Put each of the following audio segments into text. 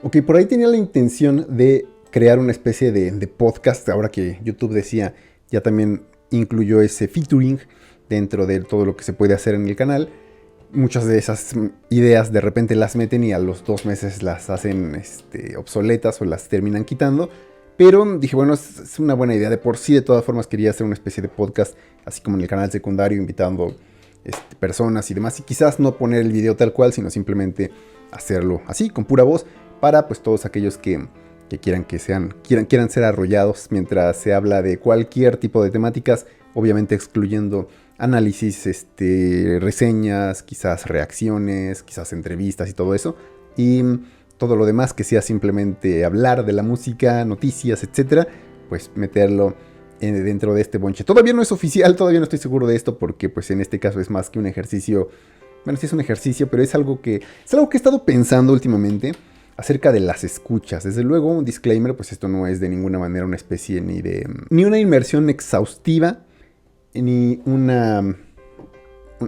Ok, por ahí tenía la intención de crear una especie de podcast, ahora que YouTube decía, ya también incluyó ese featuring dentro de todo lo que se puede hacer en el canal. Muchas de esas ideas de repente las meten y a los 2 meses las hacen obsoletas o las terminan quitando. Pero dije, bueno, es una buena idea. De por sí, de todas formas, quería hacer una especie de podcast, así como en el canal secundario, invitando personas y demás. Y quizás no poner el video tal cual, sino simplemente hacerlo así, con pura voz, para pues todos aquellos que quieran ser arrollados mientras se habla de cualquier tipo de temáticas, obviamente excluyendo análisis, reseñas, quizás reacciones, quizás entrevistas y todo eso. Y todo lo demás que sea simplemente hablar de la música, noticias, etcétera, pues meterlo dentro de este bonche. Todavía no es oficial, todavía no estoy seguro de esto porque pues en este caso es más que un ejercicio. Bueno, sí es un ejercicio, pero es algo que he estado pensando últimamente acerca de las escuchas. Desde luego, un disclaimer, pues esto no es de ninguna manera una especie ni una inmersión exhaustiva, ni una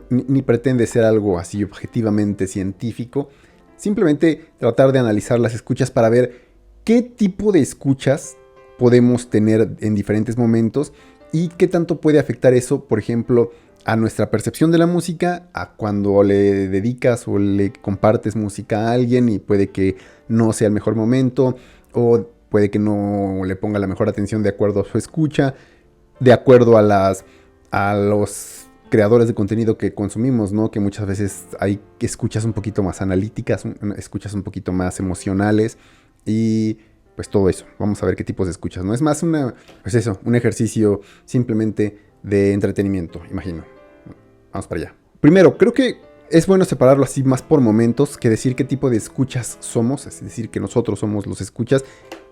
ni pretende ser algo así objetivamente científico. Simplemente tratar de analizar las escuchas para ver qué tipo de escuchas podemos tener en diferentes momentos y qué tanto puede afectar eso, por ejemplo, a nuestra percepción de la música, a cuando le dedicas o le compartes música a alguien y puede que no sea el mejor momento, o puede que no le ponga la mejor atención de acuerdo a su escucha, de acuerdo a los creadores de contenido que consumimos, ¿no? Que muchas veces hay escuchas un poquito más analíticas, escuchas un poquito más emocionales y pues todo eso. Vamos a ver qué tipos de escuchas, ¿no? Es más un ejercicio simplemente de entretenimiento, imagino. Vamos para allá. Primero, creo que es bueno separarlo así más por momentos que decir qué tipo de escuchas somos, es decir, que nosotros somos los escuchas,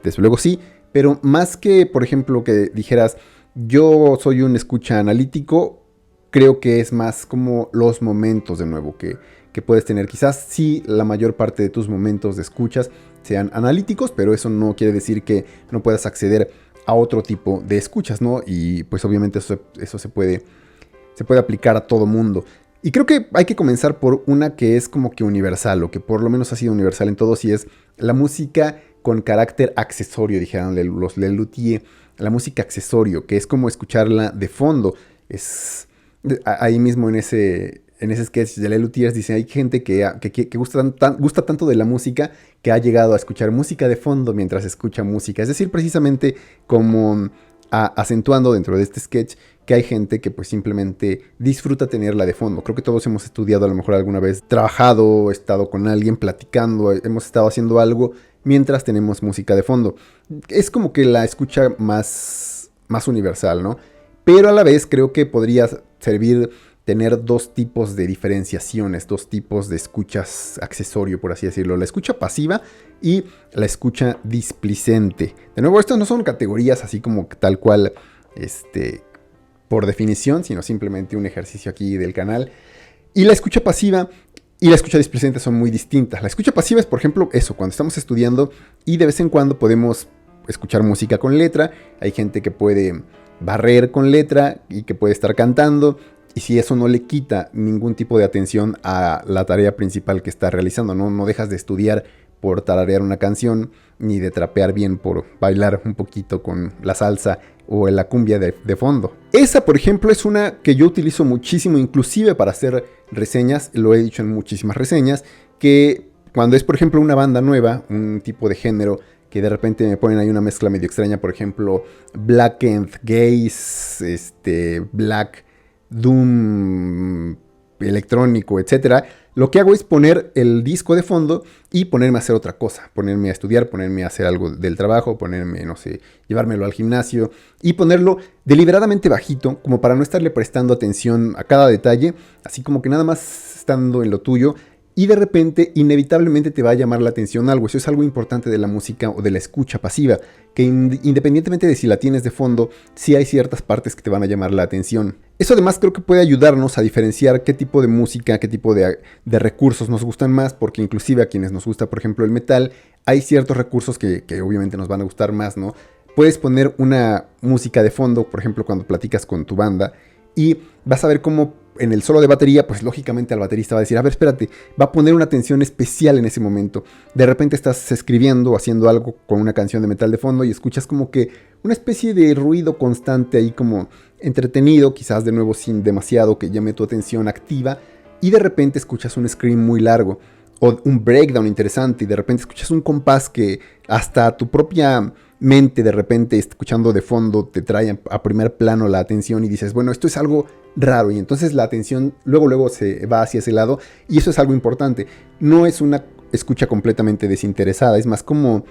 desde luego sí, pero más que, por ejemplo, que dijeras, yo soy un escucha analítico, creo que es más como los momentos de nuevo que puedes tener. Quizás sí la mayor parte de tus momentos de escuchas sean analíticos, pero eso no quiere decir que no puedas acceder a otro tipo de escuchas, ¿no? Y pues obviamente eso se puede aplicar a todo mundo. Y creo que hay que comenzar por una que es como que universal, o que por lo menos ha sido universal en todos, y es la música con carácter accesorio, dijeron los Lelutier. La música accesorio, que es como escucharla de fondo. Es ahí mismo en ese sketch de Lelutier dice, hay gente que gusta tanto de la música que ha llegado a escuchar música de fondo mientras escucha música. Es decir, precisamente como acentuando dentro de este sketch que hay gente que pues simplemente disfruta tenerla de fondo. Creo que todos hemos estudiado a lo mejor alguna vez, trabajado, estado con alguien, platicando, hemos estado haciendo algo mientras tenemos música de fondo. Es como que la escucha más universal, ¿no? Pero a la vez creo que podría servir tener dos tipos de diferenciaciones, dos tipos de escuchas accesorio, por así decirlo. La escucha pasiva y la escucha displicente. De nuevo, estas no son categorías así como tal cual, por definición, sino simplemente un ejercicio aquí del canal. Y la escucha pasiva y la escucha displicente son muy distintas. La escucha pasiva es, por ejemplo, eso, cuando estamos estudiando y de vez en cuando podemos escuchar música con letra. Hay gente que puede barrer con letra y que puede estar cantando. Y si eso no le quita ningún tipo de atención a la tarea principal que está realizando, no dejas de estudiar por tararear una canción, ni de trapear bien por bailar un poquito con la salsa o la cumbia de fondo. Esa, por ejemplo, es una que yo utilizo muchísimo, inclusive para hacer reseñas, lo he dicho en muchísimas reseñas, que cuando es, por ejemplo, una banda nueva, un tipo de género, que de repente me ponen ahí una mezcla medio extraña, por ejemplo, Black and Gaze, Black Doom electrónico, etcétera. Lo que hago es poner el disco de fondo y ponerme a hacer otra cosa, ponerme a estudiar, ponerme a hacer algo del trabajo, ponerme, no sé, llevármelo al gimnasio y ponerlo deliberadamente bajito, como para no estarle prestando atención a cada detalle, así como que nada más estando en lo tuyo. Y de repente, inevitablemente te va a llamar la atención algo. Eso es algo importante de la música o de la escucha pasiva, que independientemente de si la tienes de fondo, sí hay ciertas partes que te van a llamar la atención. Eso además creo que puede ayudarnos a diferenciar qué tipo de música, qué tipo de recursos nos gustan más, porque inclusive a quienes nos gusta, por ejemplo, el metal, hay ciertos recursos que obviamente nos van a gustar más, ¿no? Puedes poner una música de fondo, por ejemplo, cuando platicas con tu banda, y vas a ver cómo en el solo de batería, pues lógicamente al baterista va a decir, a ver, espérate, va a poner una atención especial en ese momento. De repente estás escribiendo o haciendo algo con una canción de metal de fondo y escuchas como que una especie de ruido constante ahí como entretenido, quizás de nuevo sin demasiado que llame tu atención activa, y de repente escuchas un scream muy largo o un breakdown interesante y de repente escuchas un compás que hasta tu propia mente de repente escuchando de fondo te trae a primer plano la atención y dices, bueno, esto es algo raro, y entonces la atención luego se va hacia ese lado, y eso es algo importante. No es una escucha completamente desinteresada, es más como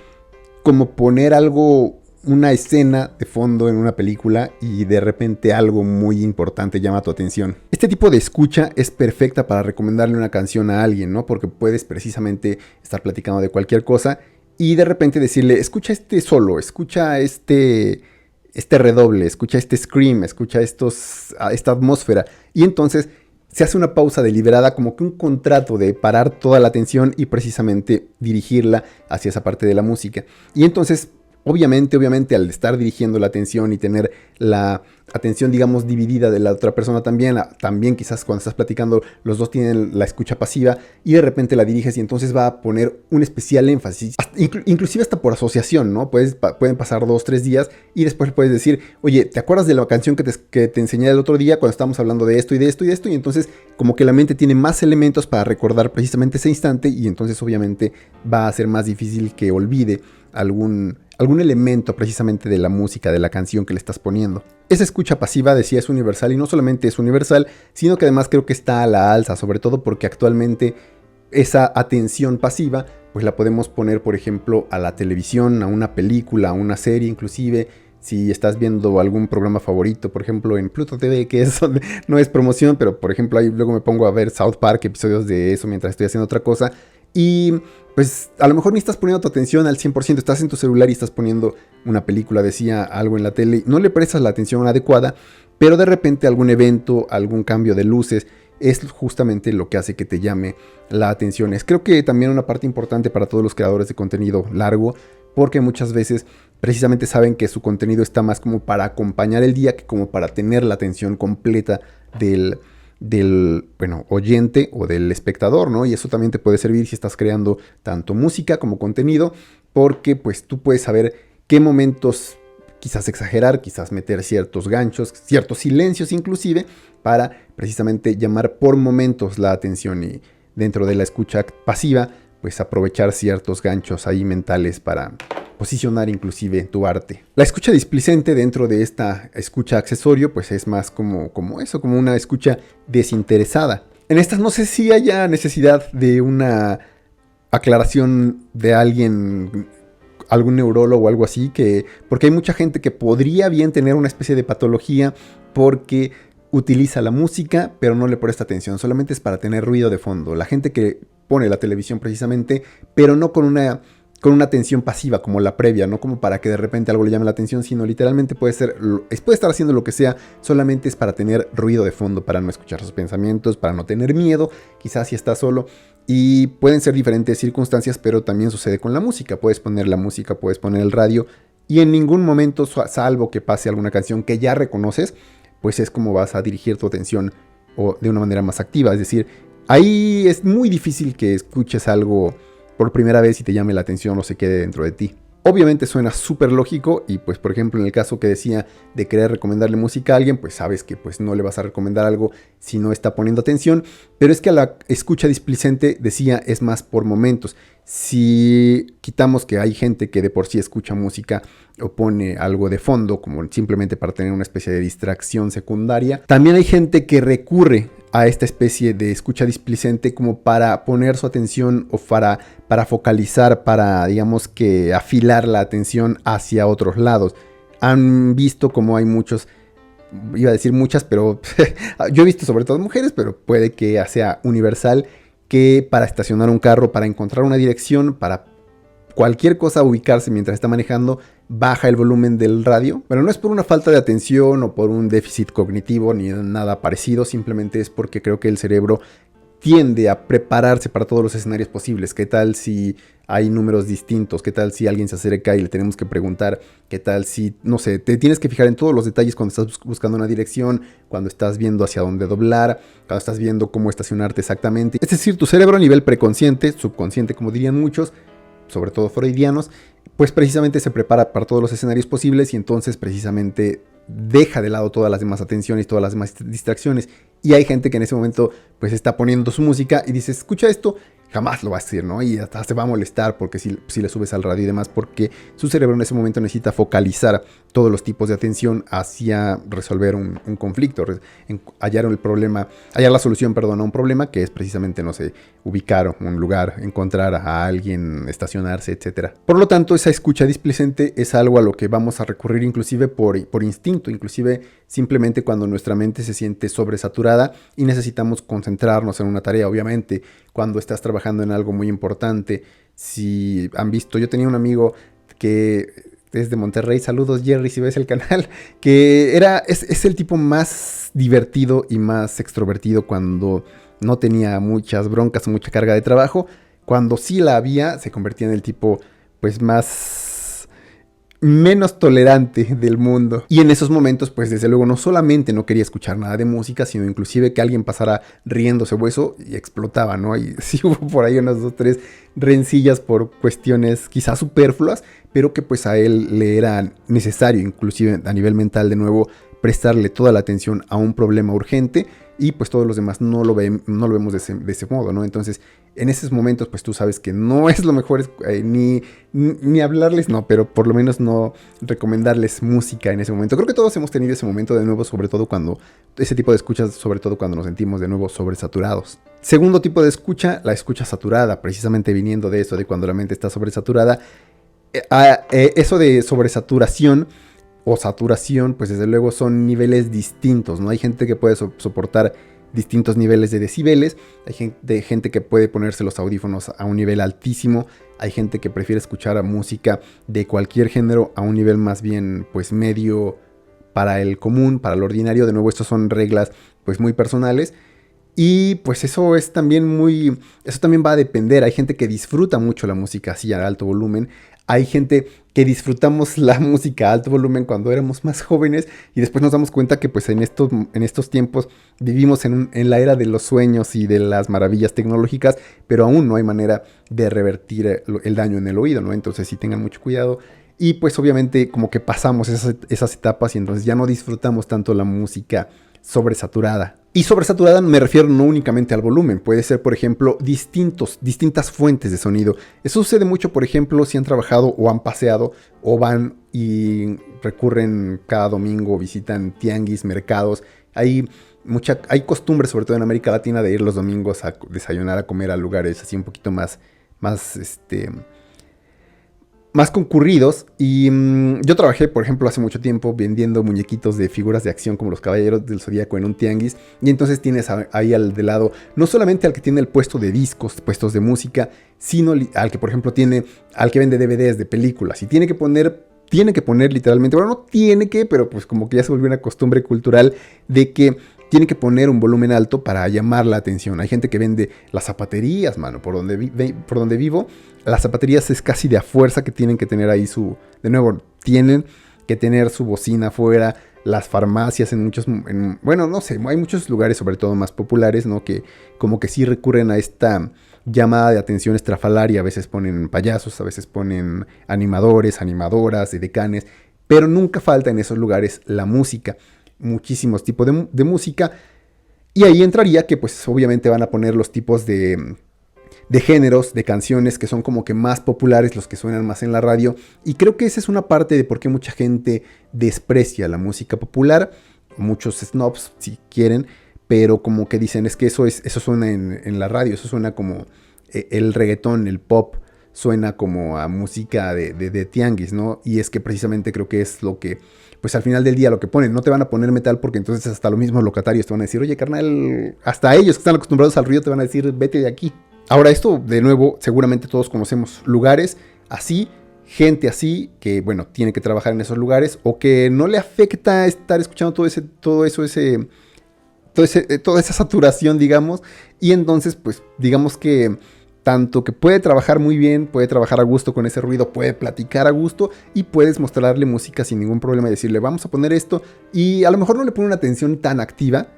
poner algo, una escena de fondo en una película y de repente algo muy importante llama tu atención. Este tipo de escucha es perfecta para recomendarle una canción a alguien, ¿no? Porque puedes precisamente estar platicando de cualquier cosa y de repente decirle, escucha este solo, escucha este redoble, escucha este scream, escucha esta atmósfera. Y entonces se hace una pausa deliberada, como que un contrato de parar toda la atención y precisamente dirigirla hacia esa parte de la música. Y entonces obviamente al estar dirigiendo la atención y tener la atención, digamos, dividida de la otra persona también quizás cuando estás platicando los dos tienen la escucha pasiva y de repente la diriges y entonces va a poner un especial énfasis, inclusive hasta por asociación, ¿no? Pueden pasar 2-3 días y después puedes decir, oye, ¿te acuerdas de la canción que te enseñé el otro día cuando estábamos hablando de esto y de esto y de esto? Y entonces como que la mente tiene más elementos para recordar precisamente ese instante y entonces obviamente va a ser más difícil que olvide algún elemento precisamente de la música, de la canción que le estás poniendo. Esa escucha pasiva, decía, es universal y no solamente es universal, sino que además creo que está a la alza, sobre todo porque actualmente esa atención pasiva pues la podemos poner, por ejemplo, a la televisión, a una película, a una serie inclusive. Si estás viendo algún programa favorito, por ejemplo en Pluto TV, que eso no es promoción, pero por ejemplo ahí luego me pongo a ver South Park, episodios de eso mientras estoy haciendo otra cosa. Y pues a lo mejor ni estás poniendo tu atención al 100%, estás en tu celular y estás poniendo una película, decía, algo en la tele, no le prestas la atención adecuada, pero de repente algún evento, algún cambio de luces, es justamente lo que hace que te llame la atención. Es creo que también una parte importante para todos los creadores de contenido largo, porque muchas veces precisamente saben que su contenido está más como para acompañar el día que como para tener la atención completa del oyente o del espectador, ¿no? Y eso también te puede servir si estás creando tanto música como contenido, porque pues tú puedes saber qué momentos quizás exagerar, quizás meter ciertos ganchos, ciertos silencios inclusive, para precisamente llamar por momentos la atención y dentro de la escucha pasiva, pues aprovechar ciertos ganchos ahí mentales para posicionar inclusive tu arte. La escucha displicente dentro de esta escucha accesorio pues es más como eso, como una escucha desinteresada. En estas no sé si haya necesidad de una aclaración de alguien, algún neurólogo o algo así, porque hay mucha gente que podría bien tener una especie de patología porque utiliza la música pero no le presta atención, solamente es para tener ruido de fondo. La gente que pone la televisión precisamente, pero no con una atención pasiva como la previa, no como para que de repente algo le llame la atención, sino literalmente puede estar haciendo lo que sea, solamente es para tener ruido de fondo, para no escuchar sus pensamientos, para no tener miedo, quizás si está solo. Y pueden ser diferentes circunstancias, pero también sucede con la música. Puedes poner la música, puedes poner el radio y en ningún momento, salvo que pase alguna canción que ya reconoces, pues es como vas a dirigir tu atención o de una manera más activa. Es decir, ahí es muy difícil que escuches algo por primera vez y te llame la atención o se quede dentro de ti. Obviamente suena súper lógico y pues por ejemplo en el caso que decía de querer recomendarle música a alguien, pues sabes que pues no le vas a recomendar algo si no está poniendo atención, pero es que a la escucha displicente, decía, es más por momentos. Si quitamos que hay gente que de por sí escucha música o pone algo de fondo como simplemente para tener una especie de distracción secundaria, también hay gente que recurre a esta especie de escucha displicente como para poner su atención o para focalizar, para digamos que afilar la atención hacia otros lados. Han visto como hay muchos, iba a decir muchas, pero yo he visto sobre todo mujeres, pero puede que sea universal, que para estacionar un carro, para encontrar una dirección, para cualquier cosa ubicarse mientras está manejando, baja el volumen del radio. Bueno, no es por una falta de atención o por un déficit cognitivo ni nada parecido, simplemente es porque creo que el cerebro tiende a prepararse para todos los escenarios posibles. ¿Qué tal si hay números distintos? ¿Qué tal si alguien se acerca y le tenemos que preguntar? ¿Qué tal si, no sé, te tienes que fijar en todos los detalles cuando estás buscando una dirección, cuando estás viendo hacia dónde doblar, cuando estás viendo cómo estacionarte exactamente? Es decir, tu cerebro a nivel preconsciente, subconsciente como dirían muchos, sobre todo freudianos, pues precisamente se prepara para todos los escenarios posibles y entonces precisamente deja de lado todas las demás atenciones, todas las demás distracciones. Y hay gente que en ese momento pues está poniendo su música y dice, escucha esto, jamás lo va a hacer, ¿no? Y hasta se va a molestar porque si le subes al radio y demás, porque su cerebro en ese momento necesita focalizar todos los tipos de atención hacia resolver un conflicto, hallar el problema, hallar la solución, perdón, a un problema que es precisamente, no sé, ubicar un lugar, encontrar a alguien, estacionarse, etc. Por lo tanto, esa escucha displicente es algo a lo que vamos a recurrir inclusive por instinto, inclusive simplemente cuando nuestra mente se siente sobresaturada y necesitamos concentrarnos en una tarea, obviamente, cuando estás trabajando en algo muy importante. Si han visto, yo tenía un amigo que es de Monterrey, saludos Jerry si ves el canal, que es el tipo más divertido y más extrovertido cuando no tenía muchas broncas o mucha carga de trabajo. Cuando sí la había, se convertía en el tipo pues menos tolerante del mundo. Y en esos momentos, pues desde luego no solamente no quería escuchar nada de música, sino inclusive que alguien pasara riéndose o eso y explotaba, ¿no? Y sí hubo por ahí unas 2, 3 rencillas por cuestiones quizás superfluas, pero que pues a él le era necesario, inclusive a nivel mental de nuevo, prestarle toda la atención a un problema urgente y pues todos los demás no lo vemos de ese modo, ¿no? Entonces, en esos momentos, pues tú sabes que no es lo mejor ni hablarles, no, pero por lo menos no recomendarles música en ese momento. Creo que todos hemos tenido ese momento de nuevo, sobre todo cuando, ese tipo de escuchas, sobre todo cuando nos sentimos de nuevo sobresaturados. Segundo tipo de escucha, la escucha saturada, precisamente viniendo de eso, de cuando la mente está sobresaturada. Eso de sobresaturación o saturación, pues desde luego son niveles distintos, ¿no? Hay gente que puede soportar distintos niveles de decibeles, hay gente que puede ponerse los audífonos a un nivel altísimo, hay gente que prefiere escuchar música de cualquier género a un nivel más bien pues medio para el común, para el ordinario. De nuevo, estas son reglas pues muy personales. Y pues eso también va a depender. Hay gente que disfruta mucho la música así a alto volumen. Hay gente que disfrutamos la música a alto volumen cuando éramos más jóvenes y después nos damos cuenta que pues en estos tiempos vivimos en la era de los sueños y de las maravillas tecnológicas, pero aún no hay manera de revertir el daño en el oído, ¿no? Entonces sí tengan mucho cuidado. Y pues obviamente como que pasamos esas etapas y entonces ya no disfrutamos tanto la música sobresaturada. Y sobresaturada me refiero no únicamente al volumen, puede ser por ejemplo distintas fuentes de sonido. Eso sucede mucho por ejemplo si han trabajado o han paseado o van y recurren cada domingo, visitan tianguis, mercados. Hay costumbre sobre todo en América Latina de ir los domingos a desayunar, a comer a lugares así un poquito más concurridos. Y yo trabajé, por ejemplo, hace mucho tiempo vendiendo muñequitos de figuras de acción como los Caballeros del Zodíaco en un tianguis. Y entonces tienes ahí de lado no solamente al que tiene el puesto de discos, puestos de música, sino al que, por ejemplo, al que vende DVDs de películas. Y tiene que poner literalmente, bueno, no tiene que, pero pues como que ya se volvió una costumbre cultural de que tiene que poner un volumen alto para llamar la atención. Hay gente que vende las zapaterías, mano, por donde vivo. Las zapaterías es casi de a fuerza que tienen que tener ahí tienen que tener su bocina afuera. Las farmacias bueno, no sé, hay muchos lugares, sobre todo más populares, ¿no? Que como que sí recurren a esta llamada de atención estrafalaria. A veces ponen payasos, a veces ponen animadores, animadoras, edecanes, pero nunca falta en esos lugares la música. Muchísimos tipos de música. Y ahí entraría que pues obviamente van a poner los tipos de géneros, de canciones que son como que más populares, los que suenan más en la radio. Y creo que esa es una parte de por qué mucha gente desprecia la música popular. Muchos snobs, si quieren, pero como que dicen, es que eso suena en la radio, eso suena como el reggaetón, el pop, suena como a música de tianguis, ¿no? Y es que precisamente creo que es lo que, pues al final del día lo que ponen. No te van a poner metal porque entonces hasta los mismos locatarios te van a decir, oye carnal, hasta ellos que están acostumbrados al ruido te van a decir, vete de aquí. Ahora esto, de nuevo, seguramente todos conocemos lugares así, gente así, que bueno, tiene que trabajar en esos lugares o que no le afecta estar escuchando todo eso, toda esa saturación, digamos, y entonces, pues, digamos que tanto que puede trabajar muy bien, puede trabajar a gusto con ese ruido, puede platicar a gusto y puedes mostrarle música sin ningún problema y decirle, vamos a poner esto, y a lo mejor no le pone una atención tan activa,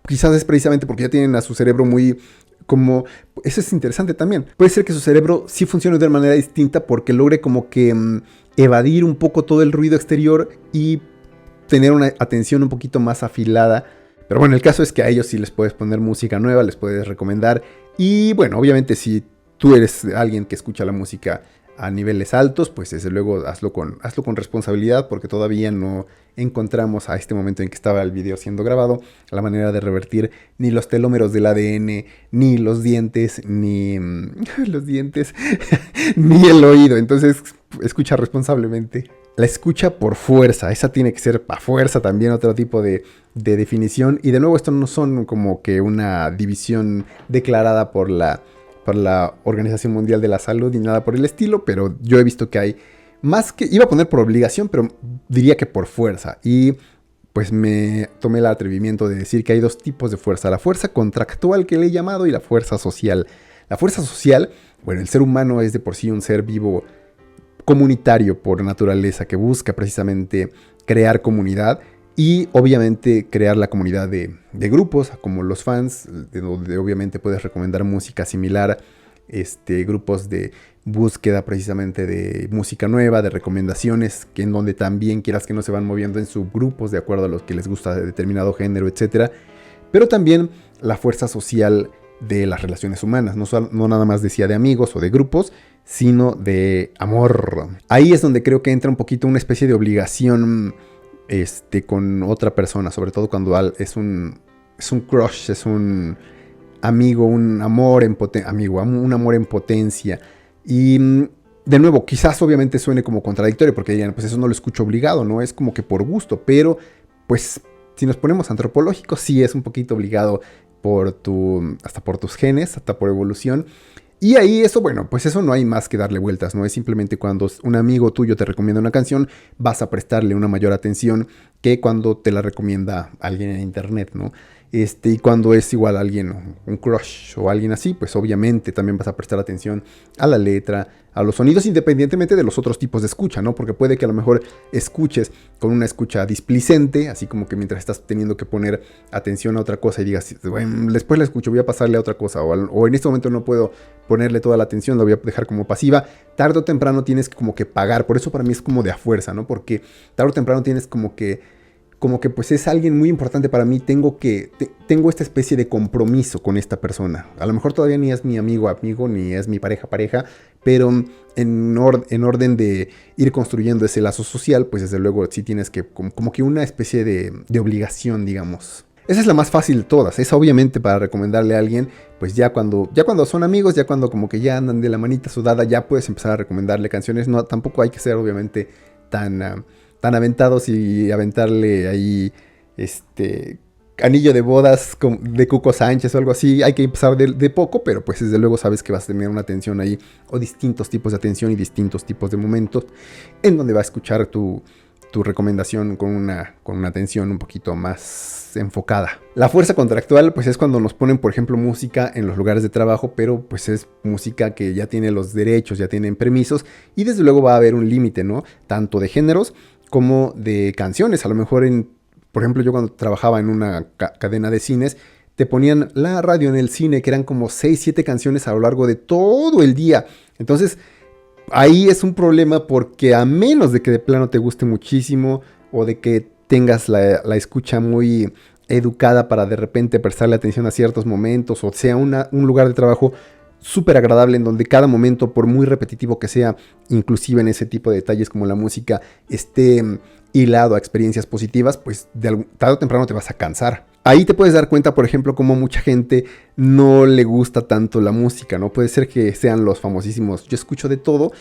quizás es precisamente porque ya tienen a su cerebro muy como... Eso es interesante también. Puede ser que su cerebro sí funcione de una manera distinta porque logre como que evadir un poco todo el ruido exterior y tener una atención un poquito más afilada. Pero bueno, el caso es que a ellos sí les puedes poner música nueva, les puedes recomendar. Y bueno, obviamente si tú eres alguien que escucha la música a niveles altos, pues desde luego hazlo con responsabilidad, porque todavía no encontramos a este momento en que estaba el video siendo grabado la manera de revertir ni los telómeros del ADN, ni los dientes, ni los dientes, ni el oído. Entonces escucha responsablemente. La escucha por fuerza, esa tiene que ser a fuerza también otro tipo de definición. Y de nuevo, esto no son como que una división declarada por la Organización Mundial de la Salud ni nada por el estilo, pero yo he visto que hay más que, iba a poner por obligación, pero diría que por fuerza. Y pues me tomé el atrevimiento de decir que hay dos tipos de fuerza: la fuerza contractual, que le he llamado, y la fuerza social. La fuerza social, bueno, el ser humano es de por sí un ser vivo comunitario por naturaleza, que busca precisamente crear comunidad y obviamente crear la comunidad de grupos como los fans, de donde obviamente puedes recomendar música similar, grupos de búsqueda precisamente de música nueva, de recomendaciones, que en donde también quieras que no se van moviendo en subgrupos de acuerdo a los que les gusta de determinado género, etc. Pero también la fuerza social de las relaciones humanas, no nada más decía de amigos o de grupos, sino de amor. Ahí es donde creo que entra un poquito una especie de obligación con otra persona, sobre todo cuando es un crush, es un amigo, un amor en potencia. Y de nuevo, quizás obviamente suene como contradictorio, porque dirían, pues eso no lo escucho obligado, no es como que por gusto, pero pues si nos ponemos antropológicos, sí es un poquito obligado hasta por tus genes, hasta por evolución. Y ahí eso, bueno, pues eso no hay más que darle vueltas, ¿no? Es simplemente cuando un amigo tuyo te recomienda una canción, vas a prestarle una mayor atención que cuando te la recomienda alguien en internet, ¿no? Y cuando es igual alguien, un crush o alguien así, pues obviamente también vas a prestar atención a la letra, a los sonidos, independientemente de los otros tipos de escucha, ¿no? Porque puede que a lo mejor escuches con una escucha displicente, así como que mientras estás teniendo que poner atención a otra cosa y digas, bueno, después la escucho, voy a pasarle a otra cosa, o en este momento no puedo ponerle toda la atención, la voy a dejar como pasiva. Tarde o temprano tienes como que pagar, por eso para mí es como de a fuerza, ¿no? Porque tarde o temprano tienes como que pues es alguien muy importante para mí, tengo esta especie de compromiso con esta persona. A lo mejor todavía ni es mi amigo, ni es mi pareja, pero en orden de ir construyendo ese lazo social, pues desde luego sí tienes que como que una especie de obligación, digamos. Esa es la más fácil de todas. Esa obviamente para recomendarle a alguien, pues ya cuando son amigos, ya cuando como que ya andan de la manita sudada, ya puedes empezar a recomendarle canciones. No, tampoco hay que ser obviamente tan aventados y aventarle ahí anillo de bodas de Cuco Sánchez o algo así. Hay que empezar de poco, pero pues desde luego sabes que vas a tener una atención ahí, o distintos tipos de atención y distintos tipos de momentos en donde va a escuchar tu recomendación con una atención un poquito más enfocada. La fuerza contractual pues es cuando nos ponen, por ejemplo, música en los lugares de trabajo, pero pues es música que ya tiene los derechos, ya tienen permisos, y desde luego va a haber un límite, ¿no? Tanto de géneros como de canciones. A lo mejor por ejemplo, yo cuando trabajaba en una cadena de cines, te ponían la radio en el cine, que eran como 6, 7 canciones a lo largo de todo el día. Entonces ahí es un problema, porque a menos de que de plano te guste muchísimo o de que tengas la escucha muy educada para de repente prestarle atención a ciertos momentos, o sea un lugar de trabajo súper agradable en donde cada momento, por muy repetitivo que sea, inclusive en ese tipo de detalles como la música, esté hilado a experiencias positivas, pues tarde o temprano te vas a cansar. Ahí te puedes dar cuenta, por ejemplo, cómo mucha gente no le gusta tanto la música, ¿no? Puede ser que sean los famosísimos, yo escucho de todo,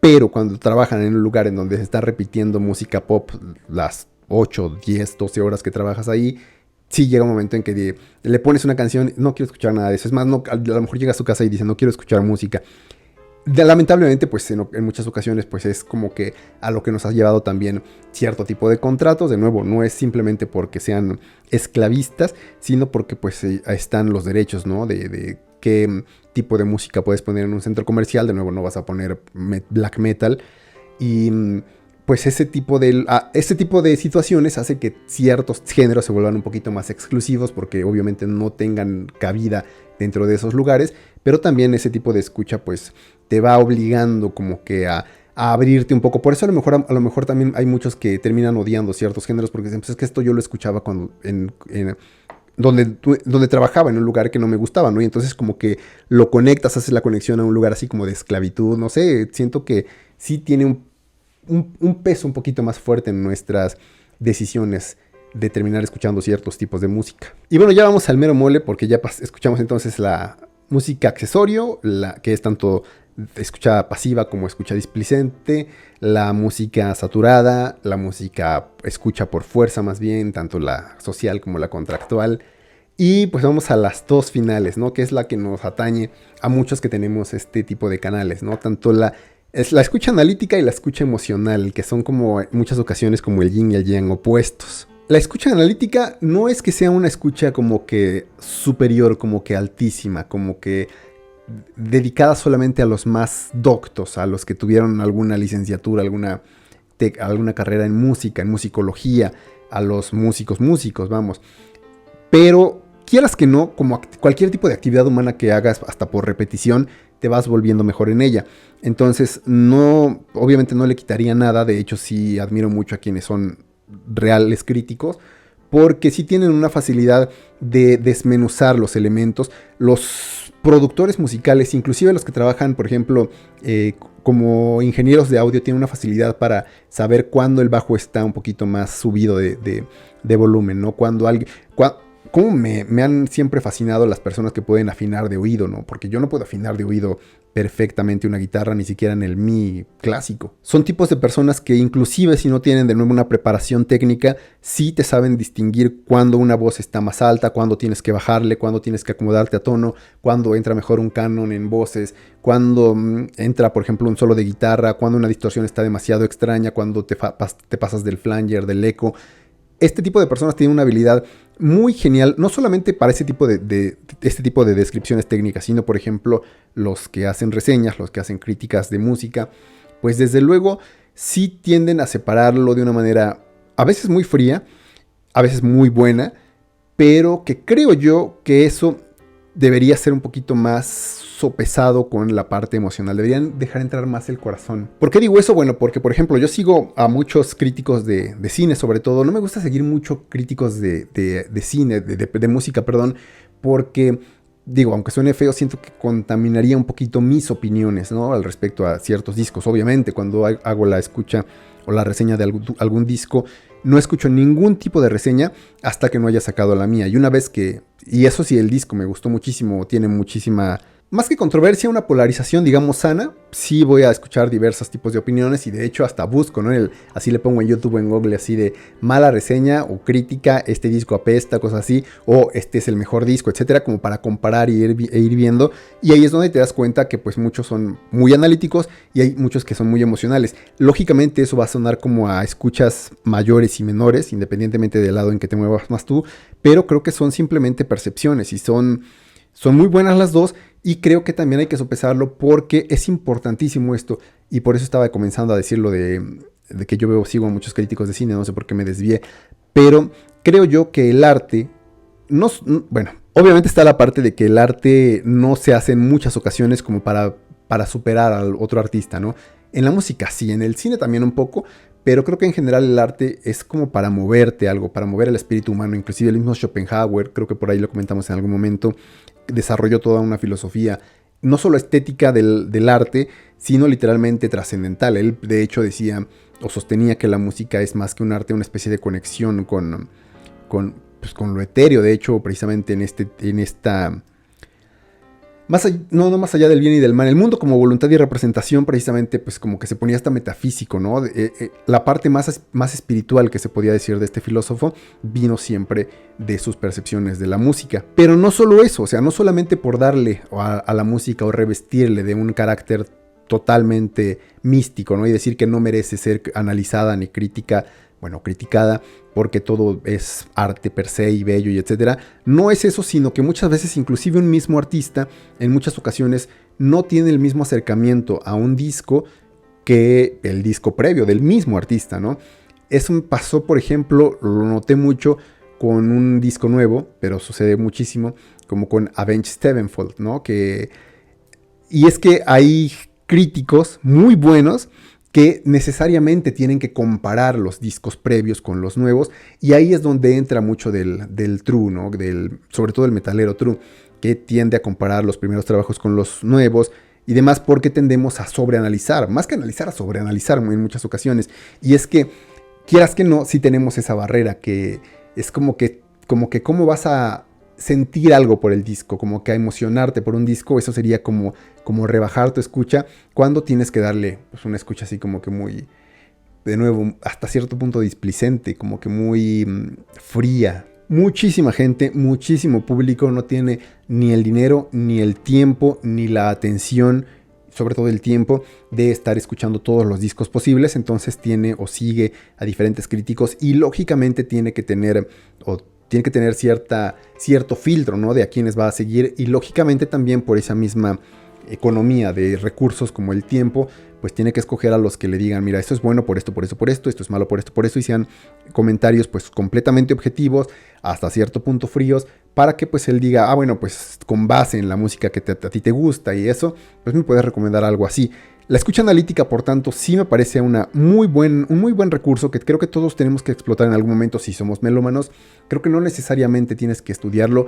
pero cuando trabajan en un lugar en donde se está repitiendo música pop las 8, 10, 12 horas que trabajas ahí, sí llega un momento en que le pones una canción, no quiero escuchar nada de eso. Es más, a lo mejor llegas a tu casa y dices, no quiero escuchar música. Lamentablemente, pues en muchas ocasiones, pues es como que a lo que nos ha llevado también cierto tipo de contratos. De nuevo, no es simplemente porque sean esclavistas, sino porque pues están los derechos, ¿no? De qué tipo de música puedes poner en un centro comercial. De nuevo, no vas a poner black metal. Y pues ese tipo de situaciones hace que ciertos géneros se vuelvan un poquito más exclusivos, porque obviamente no tengan cabida dentro de esos lugares. Pero también ese tipo de escucha pues te va obligando como que a abrirte un poco. Por eso a lo mejor también hay muchos que terminan odiando ciertos géneros, porque dicen, pues es que esto yo lo escuchaba cuando donde trabajaba, en un lugar que no me gustaba, ¿no? Y entonces como que lo conectas, haces la conexión a un lugar así como de esclavitud, no sé, siento que sí tiene un peso un poquito más fuerte en nuestras decisiones de terminar escuchando ciertos tipos de música. Y bueno, ya vamos al mero mole, porque ya escuchamos entonces la música accesorio, que es tanto escucha pasiva como escucha displicente, la música saturada, la música escucha por fuerza más bien, tanto la social como la contractual. Y pues vamos a las dos finales, ¿no? Que es la que nos atañe a muchos que tenemos este tipo de canales, ¿no? Tanto la escucha analítica y la escucha emocional, que son como en muchas ocasiones como el yin y el yang opuestos. La escucha analítica no es que sea una escucha como que superior, como que altísima, como que dedicada solamente a los más doctos, a los que tuvieron alguna licenciatura, alguna carrera en música, en musicología, a los músicos, vamos. Pero quieras que no, como cualquier tipo de actividad humana que hagas hasta por repetición, te vas volviendo mejor en ella. Entonces, no, obviamente no le quitaría nada. De hecho, sí admiro mucho a quienes son reales críticos, porque sí tienen una facilidad de desmenuzar los elementos. Los productores musicales, inclusive los que trabajan, por ejemplo, como ingenieros de audio, tienen una facilidad para saber cuándo el bajo está un poquito más subido de volumen, ¿no? Cuando alguien... Cómo me han siempre fascinado las personas que pueden afinar de oído, ¿no? Porque yo no puedo afinar de oído perfectamente una guitarra, ni siquiera en el mi clásico. Son tipos de personas que inclusive si no tienen de nuevo una preparación técnica, sí te saben distinguir cuando una voz está más alta, cuando tienes que bajarle, cuando tienes que acomodarte a tono, cuando entra mejor un canon en voces, cuando entra, por ejemplo, un solo de guitarra, cuando una distorsión está demasiado extraña, cuando te pasas del flanger, del eco. Este tipo de personas tienen una habilidad muy genial, no solamente para este tipo de descripciones técnicas, sino por ejemplo los que hacen reseñas, los que hacen críticas de música, pues desde luego sí tienden a separarlo de una manera a veces muy fría, a veces muy buena, pero que creo yo que eso debería ser un poquito más sopesado con la parte emocional. Deberían dejar entrar más el corazón. ¿Por qué digo eso? Bueno, porque por ejemplo yo sigo a muchos críticos de cine, sobre todo. No me gusta seguir mucho críticos de cine, de música, perdón, porque digo, aunque suene feo, siento que contaminaría un poquito mis opiniones, ¿no? Al respecto a ciertos discos. Obviamente, cuando hago la escucha o la reseña de algún disco, no escucho ningún tipo de reseña hasta que no haya sacado la mía. Y una vez y eso sí, el disco me gustó muchísimo, tiene muchísima... Más que controversia, una polarización, digamos, sana. Sí voy a escuchar diversos tipos de opiniones y de hecho hasta busco, ¿no? Así le pongo en YouTube o en Google así de mala reseña o crítica, este disco apesta, cosas así, o este es el mejor disco, etcétera, como para comparar e ir viendo. Y ahí es donde te das cuenta que pues muchos son muy analíticos y hay muchos que son muy emocionales. Lógicamente eso va a sonar como a escuchas mayores y menores, independientemente del lado en que te muevas más tú, pero creo que son simplemente percepciones y son muy buenas las dos. Y creo que también hay que sopesarlo porque es importantísimo esto. Y por eso estaba comenzando a decirlo de que yo sigo a muchos críticos de cine, no sé por qué me desvié. Pero creo yo que el arte, bueno, obviamente está la parte de que el arte no se hace en muchas ocasiones como para superar al otro artista, ¿no? En la música sí, en el cine también un poco, pero creo que en general el arte es como para moverte algo, para mover el espíritu humano. Inclusive el mismo Schopenhauer, creo que por ahí lo comentamos en algún momento, desarrolló toda una filosofía, no solo estética del arte, sino literalmente trascendental. Él de hecho decía o sostenía que la música es más que un arte, una especie de conexión con lo etéreo. De hecho, precisamente en esta... no más allá del bien y del mal, el mundo como voluntad y representación, precisamente, pues como que se ponía hasta metafísico, ¿no? La parte más espiritual que se podía decir de este filósofo vino siempre de sus percepciones de la música. Pero no solo eso, o sea, no solamente por darle a la música o revestirle de un carácter totalmente místico, ¿no? Y decir que no merece ser analizada ni criticada, porque todo es arte per se y bello y etcétera. No es eso, sino que muchas veces inclusive un mismo artista, en muchas ocasiones, no tiene el mismo acercamiento a un disco que el disco previo del mismo artista, ¿no? Eso me pasó, por ejemplo, lo noté mucho con un disco nuevo, pero sucede muchísimo, como con Avenged Sevenfold, ¿no? Y es que hay críticos muy buenos que necesariamente tienen que comparar los discos previos con los nuevos, y ahí es donde entra mucho del true, ¿no? Sobre todo el metalero true, que tiende a comparar los primeros trabajos con los nuevos y demás, porque tendemos a sobreanalizar, más que analizar, a sobreanalizar en muchas ocasiones. Y es que, quieras que no, sí tenemos esa barrera que es como que cómo vas a sentir algo por el disco, como que a emocionarte por un disco. Eso sería como rebajar tu escucha, cuando tienes que darle pues una escucha así como que muy, de nuevo, hasta cierto punto displicente, como que muy fría. Muchísima gente, muchísimo público no tiene ni el dinero, ni el tiempo, ni la atención, sobre todo el tiempo, de estar escuchando todos los discos posibles. Entonces tiene o sigue a diferentes críticos, y lógicamente tiene que tener cierto filtro, ¿no? De a quienes va a seguir, y lógicamente también por esa misma economía de recursos como el tiempo, pues tiene que escoger a los que le digan, mira, esto es bueno por esto, esto es malo por esto, y sean comentarios pues completamente objetivos, hasta cierto punto fríos, para que pues él diga, bueno, pues con base en la música que a ti te gusta y eso, pues me puedes recomendar algo así. La escucha analítica, por tanto, sí me parece un muy buen recurso que creo que todos tenemos que explotar en algún momento si somos melómanos. Creo que no necesariamente tienes que estudiarlo,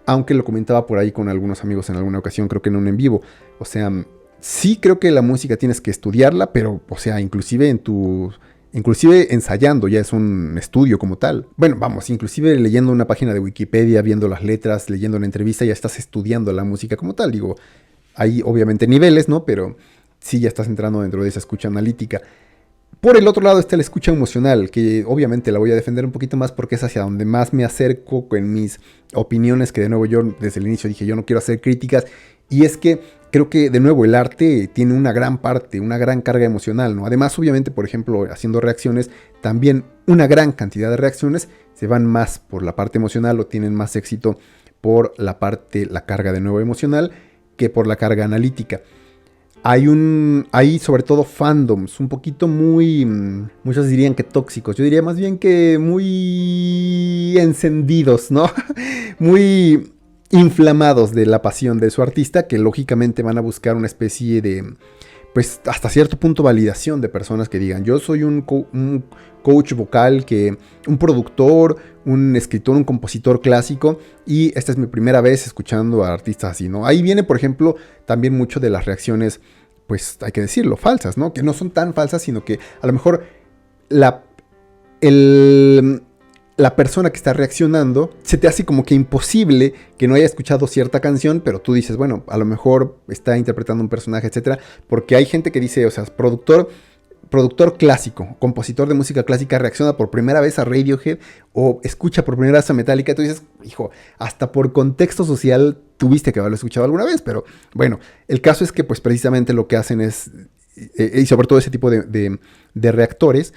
aunque lo comentaba por ahí con algunos amigos en alguna ocasión, creo que en un en vivo. O sea, sí creo que la música tienes que estudiarla, pero, o sea, inclusive ensayando ya es un estudio como tal. Bueno, vamos, inclusive leyendo una página de Wikipedia, viendo las letras, leyendo una entrevista, ya estás estudiando la música como tal. Digo, hay obviamente niveles, ¿no? Pero sí ya estás entrando dentro de esa escucha analítica. Por el otro lado está la escucha emocional, que obviamente la voy a defender un poquito más porque es hacia donde más me acerco en mis opiniones, que de nuevo yo desde el inicio dije yo no quiero hacer críticas, y es que creo que de nuevo el arte tiene una gran parte, una gran carga emocional, ¿no? Además, obviamente, por ejemplo, haciendo reacciones, también una gran cantidad de reacciones se van más por la parte emocional o tienen más éxito por la carga de nuevo emocional, que por la carga analítica. Hay sobre todo fandoms un poquito muchos dirían que tóxicos, yo diría más bien que muy encendidos, ¿no? Muy inflamados de la pasión de su artista, que lógicamente van a buscar una especie de, pues hasta cierto punto, validación de personas que digan, yo soy un coach vocal, un productor, un escritor, un compositor clásico, y esta es mi primera vez escuchando a artistas así, ¿no? Ahí viene, por ejemplo, también mucho de las reacciones, pues hay que decirlo, falsas, ¿no? Que no son tan falsas, sino que a lo mejor la persona que está reaccionando se te hace como que imposible que no haya escuchado cierta canción, pero tú dices, bueno, a lo mejor está interpretando un personaje, etcétera, porque hay gente que dice, o sea, productor clásico, compositor de música clásica, reacciona por primera vez a Radiohead o escucha por primera vez a Metallica. Tú dices, hijo, hasta por contexto social tuviste que haberlo escuchado alguna vez, pero bueno, el caso es que pues precisamente lo que hacen es, y sobre todo ese tipo de reactores,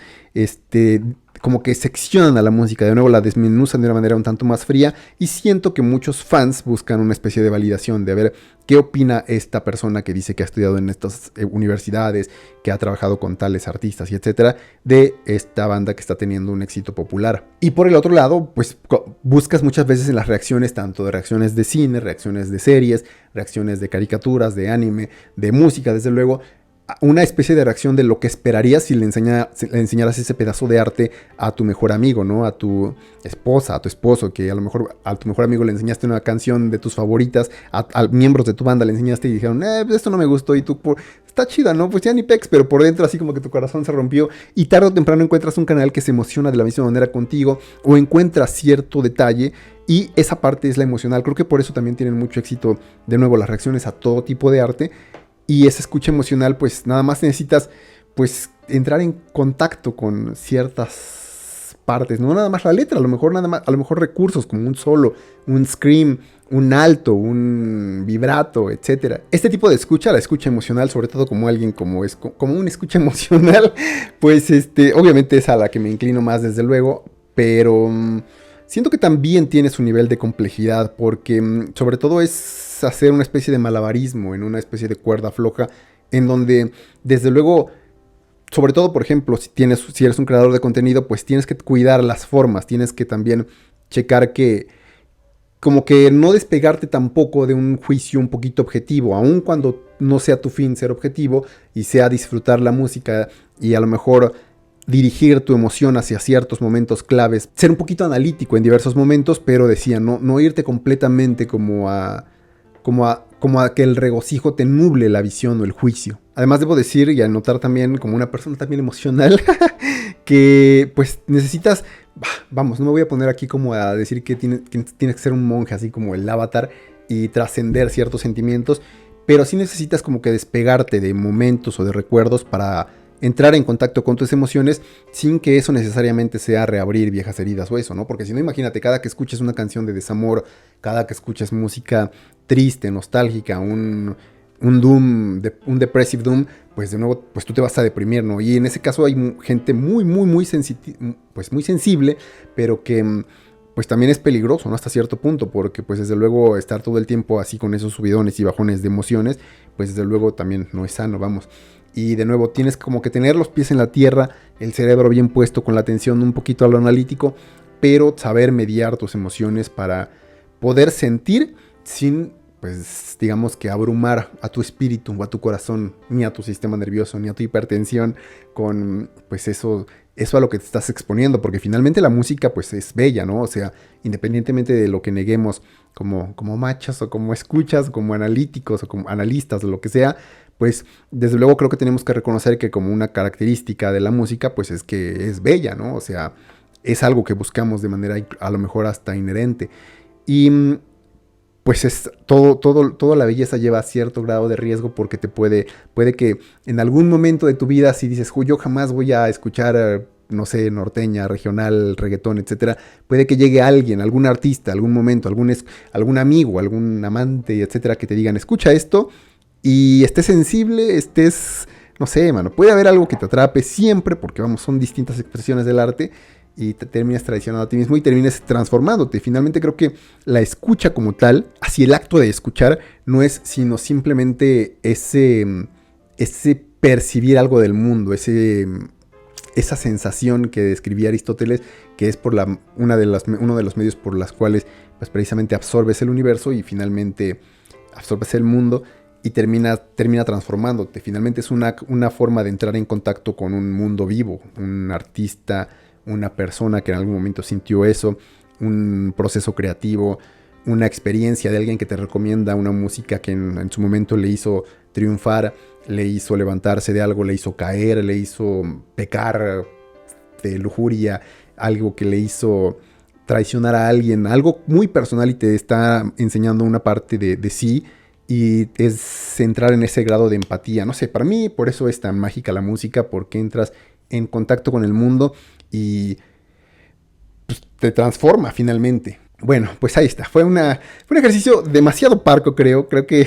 como que seccionan a la música, de nuevo la desmenuzan de una manera un tanto más fría, y siento que muchos fans buscan una especie de validación de ver qué opina esta persona que dice que ha estudiado en estas universidades, que ha trabajado con tales artistas y etcétera, de esta banda que está teniendo un éxito popular. Y por el otro lado, pues buscas muchas veces en las reacciones, tanto de reacciones de cine, reacciones de series, reacciones de caricaturas, de anime, de música, desde luego, una especie de reacción de lo que esperarías si le enseñaras ese pedazo de arte a tu mejor amigo, ¿no? A tu esposa, a tu esposo, que a lo mejor a tu mejor amigo le enseñaste una canción de tus favoritas, a miembros de tu banda le enseñaste y dijeron, esto no me gustó, y tú, está chida, ¿no? Pues ya ni pex, pero por dentro así como que tu corazón se rompió, y tarde o temprano encuentras un canal que se emociona de la misma manera contigo, o encuentras cierto detalle, y esa parte es la emocional. Creo que por eso también tienen mucho éxito, de nuevo, las reacciones a todo tipo de arte. Y esa escucha emocional, pues nada más necesitas pues entrar en contacto con ciertas partes, no nada más la letra, a lo mejor recursos como un solo, un scream, un alto, un vibrato, etcétera. Este tipo de escucha, la escucha emocional, sobre todo como alguien como un escucha emocional, pues obviamente es a la que me inclino más desde luego, pero siento que también tiene su nivel de complejidad, porque sobre todo es hacer una especie de malabarismo en una especie de cuerda floja, en donde desde luego, sobre todo por ejemplo, si eres un creador de contenido, pues tienes que cuidar las formas, tienes que también checar que como que no despegarte tampoco de un juicio un poquito objetivo, aun cuando no sea tu fin ser objetivo y sea disfrutar la música y a lo mejor dirigir tu emoción hacia ciertos momentos claves, ser un poquito analítico en diversos momentos, pero decía, no irte completamente como a que el regocijo te nuble la visión o el juicio. Además debo decir y anotar también como una persona también emocional que pues necesitas, vamos, no me voy a poner aquí como a decir que tienes que ser un monje así como el Avatar y trascender ciertos sentimientos, pero sí necesitas como que despegarte de momentos o de recuerdos para entrar en contacto con tus emociones sin que eso necesariamente sea reabrir viejas heridas o eso, ¿no? Porque si no, imagínate, cada que escuches una canción de desamor, cada que escuches música triste, nostálgica, un doom, un depressive doom, pues de nuevo, pues tú te vas a deprimir, ¿no? Y en ese caso hay gente muy sensible, pero que pues también es peligroso, ¿no? Hasta cierto punto, porque pues desde luego estar todo el tiempo así con esos subidones y bajones de emociones, pues desde luego también no es sano, vamos. Y de nuevo, tienes como que tener los pies en la tierra, el cerebro bien puesto con la atención un poquito a lo analítico, pero saber mediar tus emociones para poder sentir sin, pues digamos que abrumar a tu espíritu o a tu corazón, ni a tu sistema nervioso, ni a tu hipertensión con pues eso a lo que te estás exponiendo, porque finalmente la música pues es bella, ¿no? O sea, independientemente de lo que neguemos como machos o como escuchas, como analíticos o como analistas o lo que sea, pues desde luego creo que tenemos que reconocer que como una característica de la música pues es que es bella, ¿no? O sea, es algo que buscamos de manera a lo mejor hasta inherente. Y pues es toda la belleza lleva cierto grado de riesgo porque puede que en algún momento de tu vida si dices, yo jamás voy a escuchar, no sé, norteña, regional, reggaetón, etcétera, puede que llegue alguien, algún artista, algún momento, algún amigo, algún amante, etcétera, que te digan, escucha esto y estés sensible, no sé, mano, puede haber algo que te atrape siempre porque vamos, son distintas expresiones del arte y te terminas traicionando a ti mismo y terminas transformándote. Finalmente creo que la escucha como tal, así el acto de escuchar, no es sino simplemente ese percibir algo del mundo, esa sensación que describía Aristóteles, que es uno de los medios por los cuales pues, precisamente absorbes el universo y finalmente absorbes el mundo y termina transformándote. Finalmente es una forma de entrar en contacto con un mundo vivo, un artista, una persona que en algún momento sintió eso, un proceso creativo, una experiencia de alguien que te recomienda una música que en su momento le hizo triunfar, le hizo levantarse de algo, le hizo caer, le hizo pecar de lujuria, algo que le hizo traicionar a alguien, algo muy personal y te está enseñando una parte de sí y es entrar en ese grado de empatía. No sé, para mí por eso es tan mágica la música, porque entras en contacto con el mundo y pues, te transforma finalmente. Bueno, pues ahí está. Fue un ejercicio demasiado parco, creo. Creo que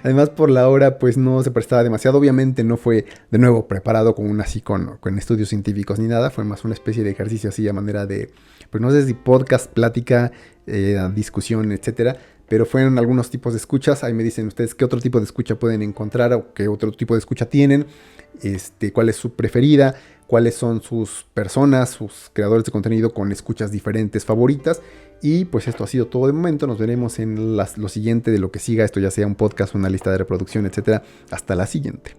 además por la hora pues no se prestaba demasiado. Obviamente no fue de nuevo preparado con estudios científicos ni nada. Fue más una especie de ejercicio así a manera de, pues no sé si podcast, plática, discusión, etcétera. Pero fueron algunos tipos de escuchas. Ahí me dicen ustedes qué otro tipo de escucha pueden encontrar o qué otro tipo de escucha tienen. Cuál es su preferida, cuáles son sus personas, sus creadores de contenido con escuchas diferentes favoritas. Y pues esto ha sido todo de momento. Nos veremos en lo siguiente de lo que siga. Esto ya sea un podcast, una lista de reproducción, etcétera. Hasta la siguiente.